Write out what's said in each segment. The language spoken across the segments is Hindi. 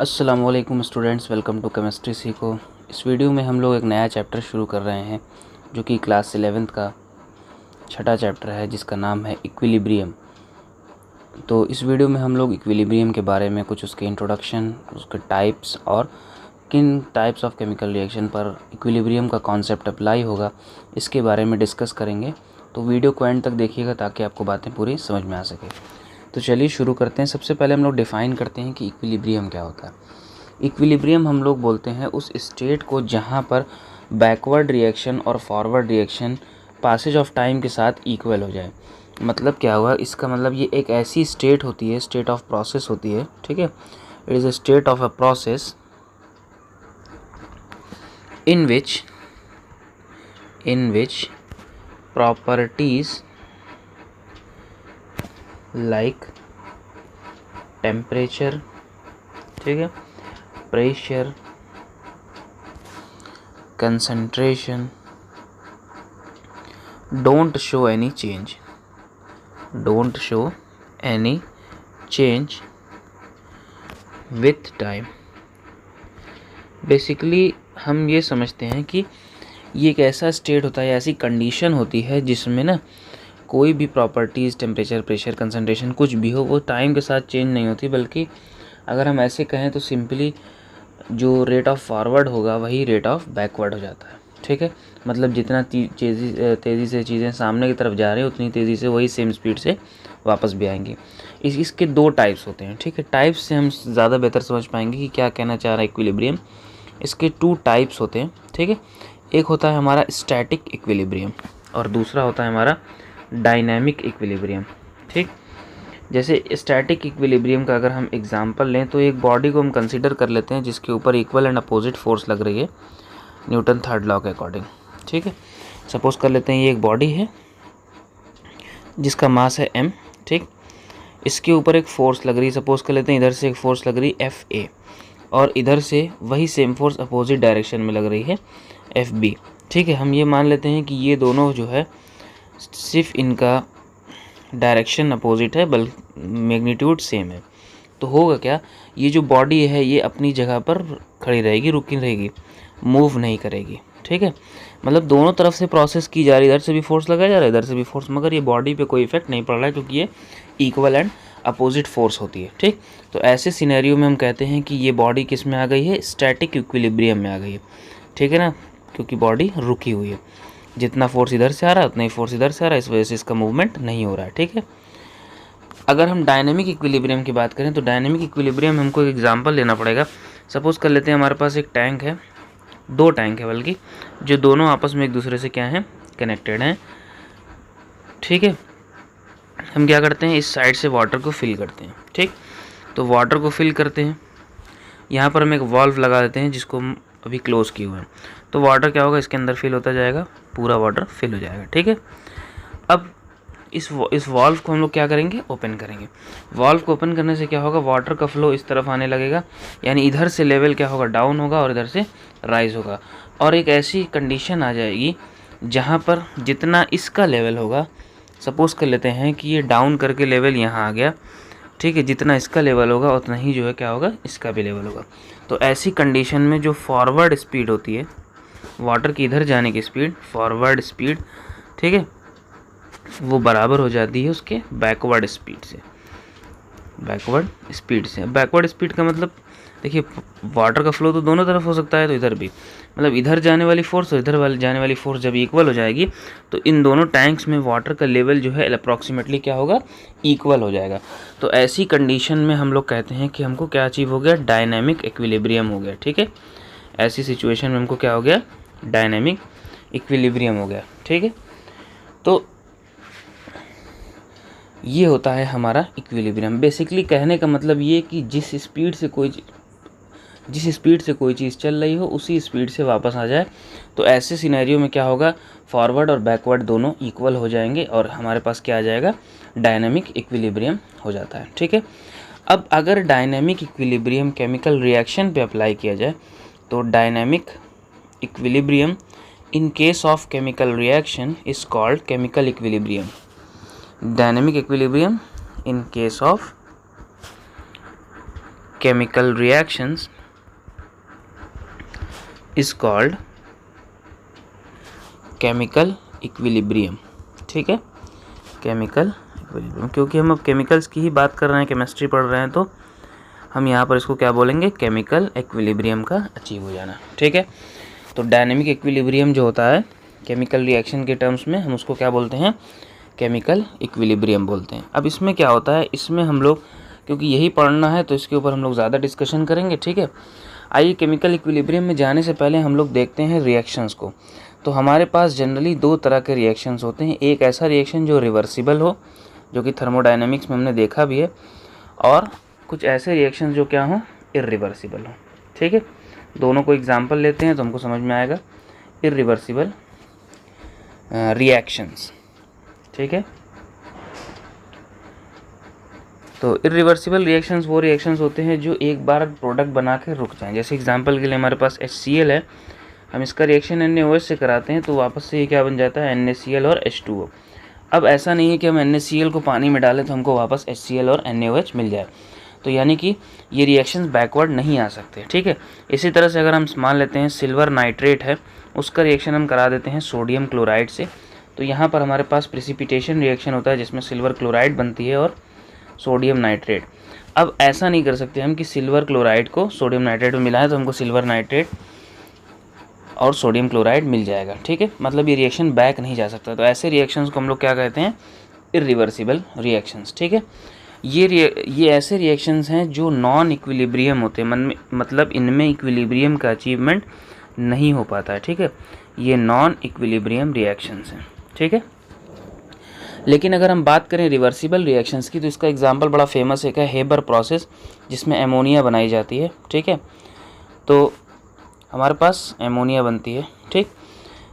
अस्सलाम वालेकुम स्टूडेंट्स, वेलकम टू केमिस्ट्री सीखो। इस वीडियो में हम लोग एक नया चैप्टर शुरू कर रहे हैं जो कि क्लास 11th का छठा चैप्टर है जिसका नाम है इक्विलिब्रियम। तो इस वीडियो में हम लोग इक्विलिब्रियम के बारे में कुछ उसके इंट्रोडक्शन, उसके टाइप्स और किन टाइप्स ऑफ केमिकल रिएक्शन पर इक्विलिब्रियम का कॉन्सेप्ट अप्लाई होगा इसके बारे में डिस्कस करेंगे। तो वीडियो को एंड तक देखिएगा ताकि आपको बातें पूरी समझ में आ सके। तो चलिए शुरू करते हैं। सबसे पहले हम लोग डिफ़ाइन करते हैं कि इक्विलिब्रियम क्या होता है। इक्विलिब्रियम हम लोग बोलते हैं उस स्टेट को जहाँ पर बैकवर्ड रिएक्शन और forward reaction passage of time के साथ इक्वल हो जाए। मतलब क्या हुआ, इसका मतलब ये एक ऐसी स्टेट होती है, स्टेट ऑफ प्रोसेस होती है, ठीक है। It is a state of a process in which properties like temperature, ठीक है, pressure, concentration don't show any change with time। Basically हम ये समझते हैं कि ये एक ऐसा स्टेट होता है, ऐसी कंडीशन होती है जिसमें ना कोई भी प्रॉपर्टीज़, टेम्परेचर, प्रेशर, कंसंट्रेशन कुछ भी हो वो टाइम के साथ चेंज नहीं होती, बल्कि अगर हम ऐसे कहें तो सिंपली जो रेट ऑफ फॉरवर्ड होगा वही रेट ऑफ बैकवर्ड हो जाता है, ठीक है। मतलब जितना तेज़ी से चीज़ें सामने की तरफ जा रही है उतनी तेज़ी से वही सेम स्पीड से वापस भी आएंगी। इसके दो टाइप्स होते हैं, ठीक है। टाइप्स से हम ज़्यादा बेहतर समझ पाएंगे कि क्या कहना चाह रहा है इक्विलिब्रियम। इसके टू टाइप्स होते हैं, ठीक है। एक होता है हमारा स्टैटिक इक्विलिब्रियम और दूसरा होता है हमारा डायनामिक इक्विलिब्रियम, ठीक। जैसे स्टैटिक इक्विलिब्रियम का अगर हम एग्जांपल लें तो एक बॉडी को हम कंसीडर कर लेते हैं जिसके ऊपर इक्वल एंड अपोजिट फोर्स लग रही है न्यूटन थर्ड लॉ के अकॉर्डिंग, ठीक है। सपोज कर लेते हैं ये एक बॉडी है जिसका मास है m, ठीक। इसके ऊपर एक फोर्स लग रही है, सपोज कर लेते हैं इधर से एक फोर्स लग रही है FA और इधर से वही सेम फोर्स अपोजिट डायरेक्शन में लग रही है FB, ठीक है। हम ये मान लेते हैं कि ये दोनों जो है सिर्फ इनका डायरेक्शन अपोजिट है बल्कि मैग्नीट्यूड सेम है। तो होगा क्या, ये जो बॉडी है ये अपनी जगह पर खड़ी रहेगी, रुकी रहेगी, मूव नहीं करेगी, ठीक है। मतलब दोनों तरफ से प्रोसेस की जा रही है, इधर से भी फोर्स लगाया जा रहा है, इधर से भी फोर्स, मगर ये बॉडी पे कोई इफेक्ट नहीं पड़ रहा है क्योंकि ये इक्वल एंड अपोजिट फोर्स होती है, ठीक। तो ऐसे सिनेरियो में हम कहते हैं कि ये बॉडी किस में आ गई है, स्टैटिक इक्विलिब्रियम में आ गई है, ठीक है ना, क्योंकि बॉडी रुकी हुई है। जितना फोर्स इधर से आ रहा है उतना ही फोर्स इधर से आ रहा है, इस वजह से इसका मूवमेंट नहीं हो रहा है, ठीक है। अगर हम डायनेमिक इक्विलिब्रियम की बात करें तो डायनेमिक इक्विलिब्रियम में हमको एक एग्जांपल लेना पड़ेगा। सपोज कर लेते हैं हमारे पास एक टैंक है, दो टैंक है बल्कि, जो दोनों आपस में एक दूसरे से क्या हैं, कनेक्टेड हैं, ठीक है। हम क्या करते हैं, इस साइड से वाटर को फिल करते हैं, ठीक। तो वाटर को फिल करते हैं, यहाँ पर हम एक वाल्व लगा देते हैं जिसको हम अभी क्लोज किए हुए हैं। तो वाटर क्या होगा, इसके अंदर फिल होता जाएगा, पूरा वाटर फिल हो जाएगा, ठीक है। अब इस वाल्व को हम लोग क्या करेंगे, ओपन करेंगे। वाल्व को ओपन करने से क्या होगा, वाटर का फ्लो इस तरफ आने लगेगा, यानी इधर से लेवल क्या होगा, डाउन होगा और इधर से राइज होगा। और एक ऐसी कंडीशन आ जाएगी जहाँ पर जितना इसका लेवल होगा, सपोज कर लेते हैं कि ये डाउन करके लेवल यहाँ आ गया, ठीक है, जितना इसका लेवल होगा उतना ही जो है क्या होगा, इसका भी लेवल होगा। तो ऐसी कंडीशन में जो फॉरवर्ड स्पीड होती है, वाटर की इधर जाने की स्पीड, फॉरवर्ड स्पीड, ठीक है, वो बराबर हो जाती है उसके बैकवर्ड स्पीड से। बैकवर्ड स्पीड का मतलब देखिए, वाटर का फ्लो तो दोनों तरफ हो सकता है, तो इधर भी, मतलब इधर जाने वाली फोर्स और इधर जाने वाली फोर्स जब इक्वल हो जाएगी तो इन दोनों टैंक्स में वाटर का लेवल जो है अप्रॉक्सीमेटली क्या होगा, इक्वल हो जाएगा। तो ऐसी कंडीशन में हम लोग कहते हैं कि हमको क्या अचीव हो गया, डायनामिक इक्विलिब्रियम हो गया, ठीक है। ऐसी सिचुएशन में हमको क्या हो गया, डायनामिक इक्विलिब्रियम हो गया, ठीक है। तो ये होता है हमारा इक्विलिब्रियम। बेसिकली कहने का मतलब ये कि जिस स्पीड से कोई चीज़ चल रही हो उसी स्पीड से वापस आ जाए। तो ऐसे सिनेरियो में क्या होगा, फॉरवर्ड और बैकवर्ड दोनों इक्वल हो जाएंगे और हमारे पास क्या आ जाएगा, डायनामिक इक्विलिब्रियम हो जाता है, ठीक है। अब अगर डायनामिक इक्विलिब्रियम केमिकल रिएक्शन पे अप्लाई किया जाए तो dynamic equilibrium in case of chemical reaction is called chemical equilibrium. Dynamic equilibrium in case of chemical reactions is called chemical equilibrium। ठीक है, केमिकल इक्विलिब्रियम, क्योंकि हम अब केमिकल्स की ही बात कर रहे हैं, केमिस्ट्री पढ़ रहे हैं, तो हम यहाँ पर इसको क्या बोलेंगे, केमिकल इक्विलिब्रियम का अचीव हो जाना। ठीक है, तो डायनेमिक इक्विलिब्रियम जो होता है केमिकल रिएक्शन के टर्म्स में, हम उसको क्या बोलते हैं, केमिकल इक्विलिब्रियम बोलते हैं। अब इसमें क्या होता है, इसमें हम लोग क्योंकि यही पढ़ना है तो इसके ऊपर हम लोग ज़्यादा डिस्कशन करेंगे। ठीक है, आइए केमिकल इक्विलिब्रियम में जाने से पहले हम लोग देखते हैं रिएक्शंस को। तो हमारे पास जनरली दो तरह के रिएक्शंस होते हैं, एक ऐसा रिएक्शन जो रिवर्सिबल हो, जो कि थर्मोडायनेमिक्स में हमने देखा भी है, और कुछ ऐसे रिएक्शंस जो क्या हों, इरिवर्सिबल हो। ठीक है, दोनों को एग्जांपल लेते हैं तो हमको समझ में आएगा। इरिवर्सिबल रिएक्शंस, ठीक है, तो इरिवर्सिबल रिएक्शंस वो रिएक्शंस होते हैं जो एक बार प्रोडक्ट बना के रुक जाएं। जैसे एग्जांपल के लिए हमारे पास HCl है, हम इसका रिएक्शन NaOH से कराते हैं तो वापस से ये क्या बन जाता है, NaCl और H2O। अब ऐसा नहीं है कि हम NaCl को पानी में डालें तो हमको वापस HCl और NaOH मिल जाए, तो यानी कि ये रिएक्शंस बैकवर्ड नहीं आ सकते। ठीक है, इसी तरह से अगर हम मान लेते हैं सिल्वर नाइट्रेट है, उसका रिएक्शन हम करा देते हैं सोडियम क्लोराइड से, तो यहाँ पर हमारे पास प्रेसिपिटेशन रिएक्शन होता है जिसमें सिल्वर क्लोराइड बनती है और सोडियम नाइट्रेट। अब ऐसा नहीं कर सकते हम कि सिल्वर क्लोराइड को सोडियम नाइट्रेट में मिलाएं तो हमको सिल्वर नाइट्रेट और सोडियम क्लोराइड मिल जाएगा। ठीक है, मतलब ये रिएक्शन बैक नहीं जा सकता, तो ऐसे रिएक्शंस को हम लोग क्या कहते हैं, इरिवर्सिबल रिएक्शंस। ठीक है, ये ऐसे रिएक्शंस हैं जो नॉन इक्विलिब्रियम होते हैं, मतलब इनमें इक्विलिब्रियम का अचीवमेंट नहीं हो पाता है। ठीक है, ये नॉन इक्विलिब्रियम रिएक्शंस हैं। ठीक है, लेकिन अगर हम बात करें रिवर्सिबल रिएक्शंस की तो इसका एग्जांपल बड़ा फेमस है, हेबर प्रोसेस, जिसमें एमोनिया बनाई जाती है। ठीक है, तो हमारे पास एमोनिया बनती है, ठीक,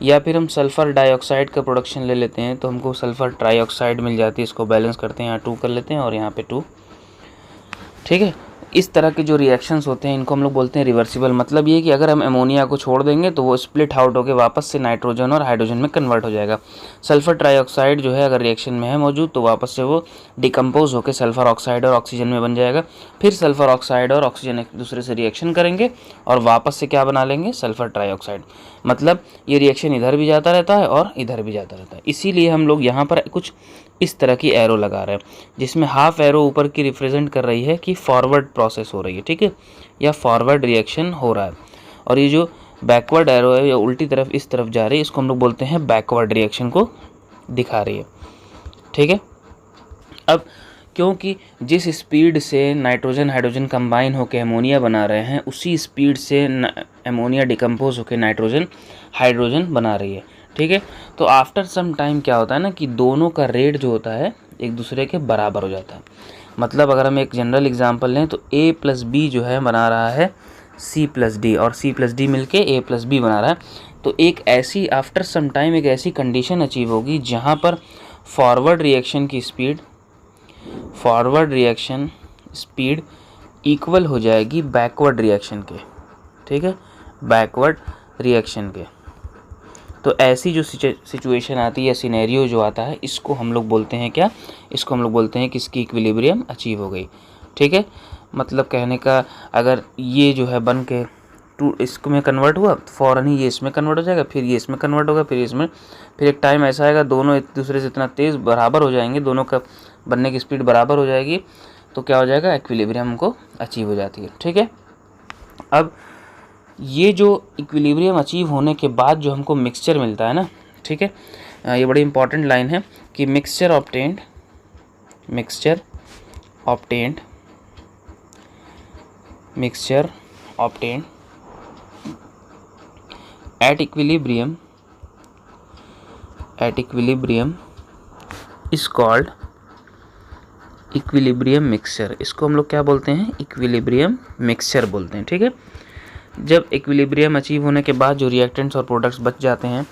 या फिर हम सल्फ़र डाइऑक्साइड का प्रोडक्शन ले लेते हैं तो हमको सल्फ़र ट्राइऑक्साइड मिल जाती है, इसको बैलेंस करते हैं, यहाँ 2 कर लेते हैं और यहाँ पे 2। ठीक है, इस तरह के जो रिएक्शंस होते हैं इनको हम लोग बोलते हैं रिवर्सिबल। मतलब ये कि अगर हम एमोनिया को छोड़ देंगे तो वो स्प्लिट आउट होकर वापस से नाइट्रोजन और हाइड्रोजन में कन्वर्ट हो जाएगा। सल्फ़र ट्राइऑक्साइड जो है अगर रिएक्शन में है मौजूद तो वापस से वो डिकम्पोज होकर सल्फ़र ऑक्साइड और ऑक्सीजन में बन जाएगा। फिर सल्फ़र ऑक्साइड और ऑक्सीजन एक दूसरे से रिएक्शन करेंगे और वापस से क्या बना लेंगे, सल्फ़र ट्राइऑक्साइड। मतलब ये रिएक्शन इधर भी जाता रहता है और इधर भी जाता रहता है। इसीलिए हम लोग यहाँ पर कुछ इस तरह की एरो लगा रहे हैं, जिसमें हाफ एरो ऊपर की रिप्रेजेंट कर रही है कि फॉरवर्ड प्रोसेस हो रही है। ठीक है, या फॉरवर्ड रिएक्शन हो रहा है, और ये जो बैकवर्ड एरो है या उल्टी तरफ इस तरफ जा रही है, इसको हम लोग बोलते हैं बैकवर्ड रिएक्शन को दिखा रही है। ठीक है, अब क्योंकि जिस स्पीड से नाइट्रोजन हाइड्रोजन कंबाइन होकर एमोनिया बना रहे हैं उसी स्पीड से एमोनिया डिकम्पोज होकर नाइट्रोजन हाइड्रोजन बना रही है। ठीक है, तो आफ्टर सम टाइम क्या होता है ना कि दोनों का रेट जो होता है एक दूसरे के बराबर हो जाता है। मतलब अगर हम एक जनरल एग्जांपल लें तो A+B जो है बना रहा है C+D और C+D मिलके A+B बना रहा है, तो एक ऐसी आफ्टर सम टाइम एक ऐसी कंडीशन अचीव होगी जहाँ पर फॉरवर्ड रिएक्शन स्पीड इक्वल हो जाएगी बैकवर्ड रिएक्शन के। ठीक है, बैकवर्ड रिएक्शन के। तो ऐसी जो सिचुएशन आती है, सिनेरियो जो आता है, इसको हम लोग बोलते हैं क्या, इसको हम लोग बोलते हैं कि इसकी इक्विलिब्रियम अचीव हो गई। ठीक है, मतलब कहने का अगर ये जो है बन के इसको में कन्वर्ट हुआ तो फ़ौरन ही ये इसमें कन्वर्ट हो जाएगा, फिर ये इसमें कन्वर्ट होगा, फिर इसमें, फिर एक टाइम ऐसा आएगा दोनों एक दूसरे से इतना तेज़ बराबर हो जाएंगे, दोनों का बनने की स्पीड बराबर हो जाएगी, तो क्या हो जाएगा, इक्विलिब्रियम को अचीव हो जाती है। ठीक है, अब ये जो इक्विलिब्रियम अचीव होने के बाद जो हमको मिक्सचर मिलता है ना, ठीक है, ये बड़ी इंपॉर्टेंट लाइन है कि mixture obtained at equilibrium is called equilibrium mixture. इसको हम लोग क्या बोलते हैं, इक्विलिब्रियम मिक्सचर बोलते हैं। ठीक है, जब इक्विलिब्रियम अचीव होने के बाद जो रिएक्टेंट्स और प्रोडक्ट्स बच जाते हैं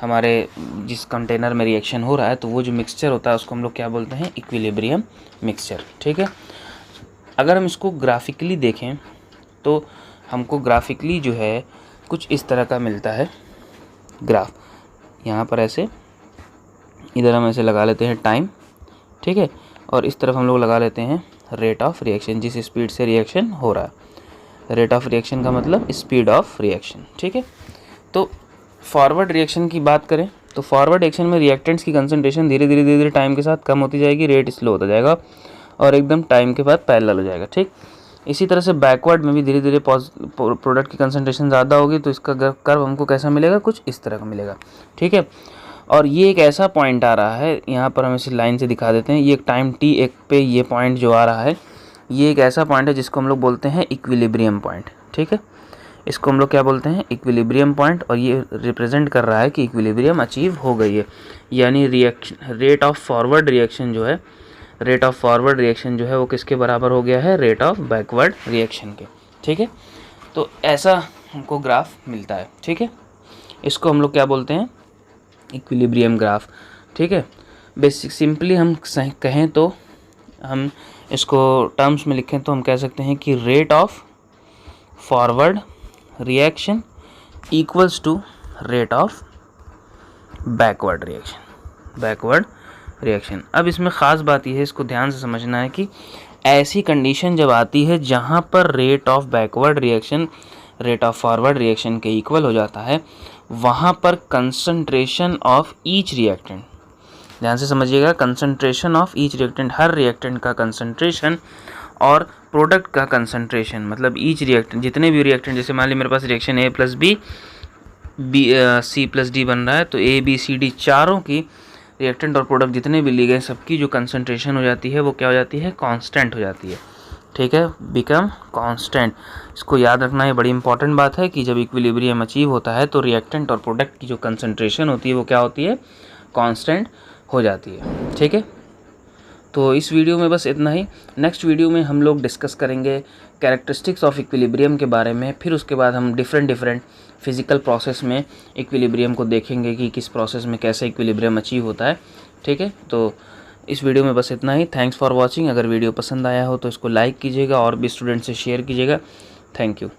हमारे जिस कंटेनर में रिएक्शन हो रहा है, तो वो जो मिक्सचर होता है उसको हम लोग क्या बोलते हैं, इक्विलिब्रियम मिक्सचर। ठीक है, अगर हम इसको ग्राफिकली देखें तो हमको ग्राफिकली जो है कुछ इस तरह का मिलता है ग्राफ। यहाँ पर ऐसे इधर हम ऐसे लगा लेते हैं टाइम, ठीक है, और इस तरफ हम लोग लगा लेते हैं रेट ऑफ रिएक्शन, जिस स्पीड से रिएक्शन हो रहा है। रेट ऑफ रिएक्शन का मतलब स्पीड ऑफ रिएक्शन, ठीक है। तो फॉरवर्ड रिएक्शन की बात करें तो फॉरवर्ड रिएक्शन में रिएक्टेंट्स की कंसंट्रेशन धीरे धीरे टाइम के साथ कम होती जाएगी, रेट स्लो होता जाएगा और एकदम टाइम के बाद पैरेलल हो जाएगा, ठीक। इसी तरह से बैकवर्ड में भी धीरे धीरे प्रोडक्ट की कंसंट्रेशन ज़्यादा होगी तो इसका कर्व हमको कैसा मिलेगा, कुछ इस तरह का मिलेगा, ठीक है। और ये एक ऐसा पॉइंट आ रहा है, यहाँ पर हम इसी लाइन से दिखा देते हैं, ये एक टाइम टी एक पे ये पॉइंट जो आ रहा है, ये एक ऐसा पॉइंट है जिसको हम लोग बोलते हैं इक्विलिब्रियम पॉइंट, ठीक है। इसको हम लोग क्या बोलते हैं, इक्विलिब्रियम पॉइंट, और ये रिप्रेजेंट कर रहा है कि इक्विलिब्रियम अचीव हो गई है, यानी रेट ऑफ फॉरवर्ड रिएक्शन जो है, रेट ऑफ फॉरवर्ड रिएक्शन जो है वो किसके बराबर हो गया है, रेट ऑफ बैकवर्ड रिएक्शन के, ठीक है। तो ऐसा हमको ग्राफ मिलता है, ठीक है। इसको हम लोग क्या बोलते हैं, इक्विलिब्रियम ग्राफ, ठीक है। बेसिक सिंपली हम कहें तो हम इसको टर्म्स में लिखें तो हम कह सकते हैं कि rate of forward reaction equals to rate of backward reaction. अब इसमें ख़ास बात यह है, इसको ध्यान से समझना है कि ऐसी कंडीशन जब आती है जहाँ पर rate of backward reaction rate of forward reaction के इक्वल हो जाता है, वहाँ पर कंसंट्रेशन ऑफ ईच रिएक्टेंट, ध्यान से समझिएगा, कंसंट्रेशन ऑफ ईच रिएक्टेंट, हर रिएक्टेंट का कंसंट्रेशन और प्रोडक्ट का कंसंट्रेशन, मतलब ईच रिएक्टेंट, जितने भी रिएक्टेंट, जैसे मान लीजिए मेरे पास reaction A plus B C plus D बन रहा है, तो ए बी सी डी चारों की रिएक्टेंट और प्रोडक्ट जितने भी लिए गए सबकी जो कंसंट्रेशन हो जाती है वो क्या हो जाती है, कांस्टेंट हो जाती है, ठीक है, बिकम कांस्टेंट। इसको याद रखना, ये बड़ी इंपॉर्टेंट बात है कि जब इक्विलिब्रियम अचीव होता है तो रिएक्टेंट और प्रोडक्ट की जो कंसंट्रेशन होती है वो क्या होती है, कांस्टेंट हो जाती है, ठीक है। तो इस वीडियो में बस इतना ही। नेक्स्ट वीडियो में हम लोग डिस्कस करेंगे कैरेक्टरिस्टिक्स ऑफ इक्विलिब्रियम के बारे में, फिर उसके बाद हम डिफरेंट फिजिकल प्रोसेस में इक्विलिब्रियम को देखेंगे कि किस प्रोसेस में कैसे इक्विलिब्रियम अचीव होता है, ठीक है। तो इस वीडियो में बस इतना ही। Thanks for watching. अगर वीडियो पसंद आया हो तो इसको लाइक कीजिएगा और भी स्टूडेंट से शेयर कीजिएगा। Thank you.